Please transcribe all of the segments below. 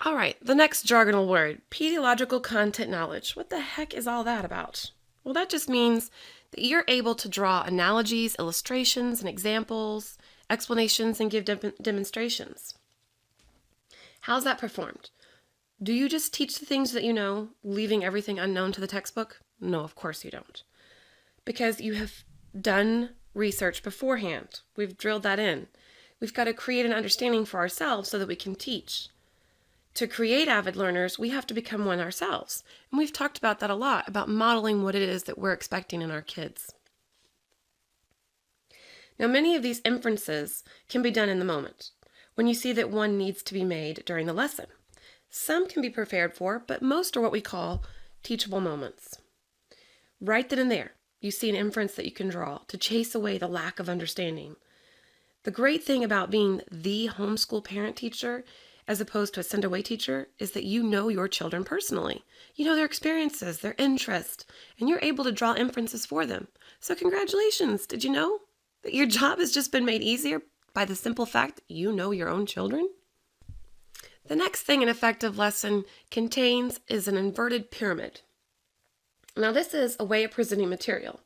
All right, the next jargonal word, pediological content knowledge. What the heck is all that about? Well, that just means that you're able to draw analogies, illustrations, and examples, explanations, and give demonstrations. How's that performed? Do you just teach the things that you know, leaving everything unknown to the textbook? No, of course you don't. Because you have done research beforehand. We've drilled that in. We've got to create an understanding for ourselves so that we can teach. To create avid learners, we have to become one ourselves. And we've talked about that a lot, about modeling what it is that we're expecting in our kids. Now, many of these inferences can be done in the moment, when you see that one needs to be made during the lesson. Some can be prepared for, but most are what we call teachable moments. Right then and there, you see an inference that you can draw to chase away the lack of understanding. The great thing about being the homeschool parent teacher, as opposed to a send-away teacher, is that you know your children personally. You know their experiences, their interests, and you're able to draw inferences for them. So congratulations! Did you know that your job has just been made easier by the simple fact that you know your own children? The next thing an effective lesson contains is an inverted pyramid. Now, this is a way of presenting material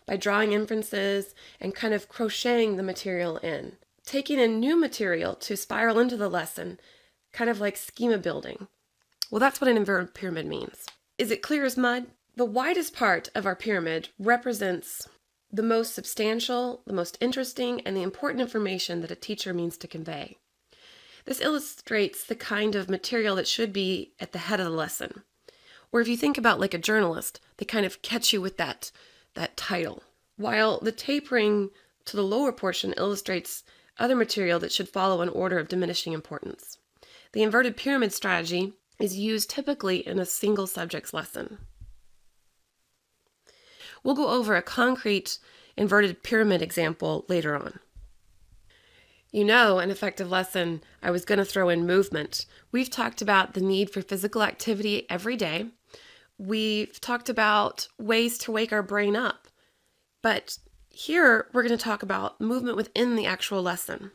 by drawing inferences and kind of crocheting the material in. Taking in new material to spiral into the lesson, kind of like schema building. Well, that's what an inverted pyramid means. Is it clear as mud? The widest part of our pyramid represents the most substantial, the most interesting, and the important information that a teacher means to convey. This illustrates the kind of material that should be at the head of the lesson. Or if you think about like a journalist, they kind of catch you with that title. While the tapering to the lower portion illustrates other material that should follow an order of diminishing importance. The inverted pyramid strategy is used typically in a single subject's lesson. We'll go over a concrete inverted pyramid example later on. You know, an effective lesson, I was going to throw in movement. We've talked about the need for physical activity every day. We've talked about ways to wake our brain up. But here, we're going to talk about movement within the actual lesson.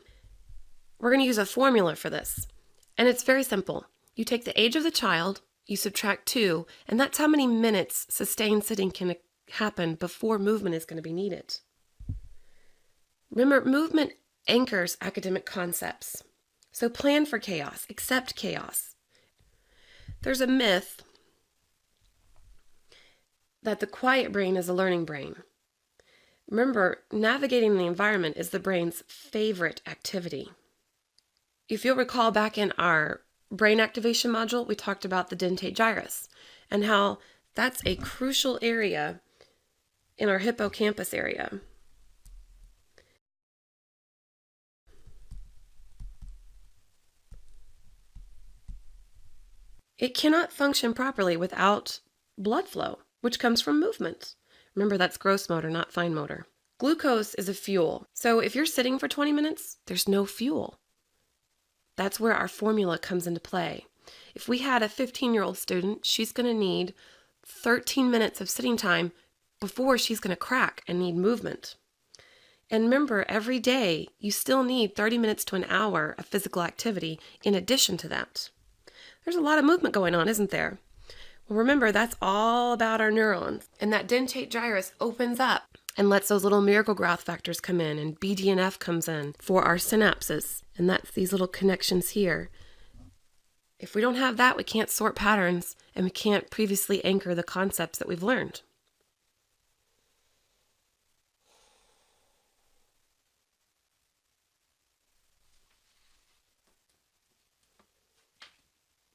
We're going to use a formula for this. And it's very simple. You take the age of the child, you subtract 2, and that's how many minutes sustained sitting can happen before movement is going to be needed. Remember, movement anchors academic concepts. So plan for chaos, accept chaos. There's a myth that the quiet brain is a learning brain. Remember, navigating the environment is the brain's favorite activity. If you'll recall back in our brain activation module, we talked about the dentate gyrus and how that's a crucial area in our hippocampus area. It cannot function properly without blood flow, which comes from movement. Remember, that's gross motor, not fine motor. Glucose is a fuel. So if you're sitting for 20 minutes, there's no fuel. That's where our formula comes into play. If we had a 15-year-old student, she's going to need 13 minutes of sitting time before she's going to crack and need movement. And remember, every day, you still need 30 minutes to an hour of physical activity in addition to that. There's a lot of movement going on, isn't there? Well, remember, that's all about our neurons. And that dentate gyrus opens up and lets those little miracle growth factors come in, and BDNF comes in for our synapses. And that's these little connections here. If we don't have that, we can't sort patterns, and we can't previously anchor the concepts that we've learned.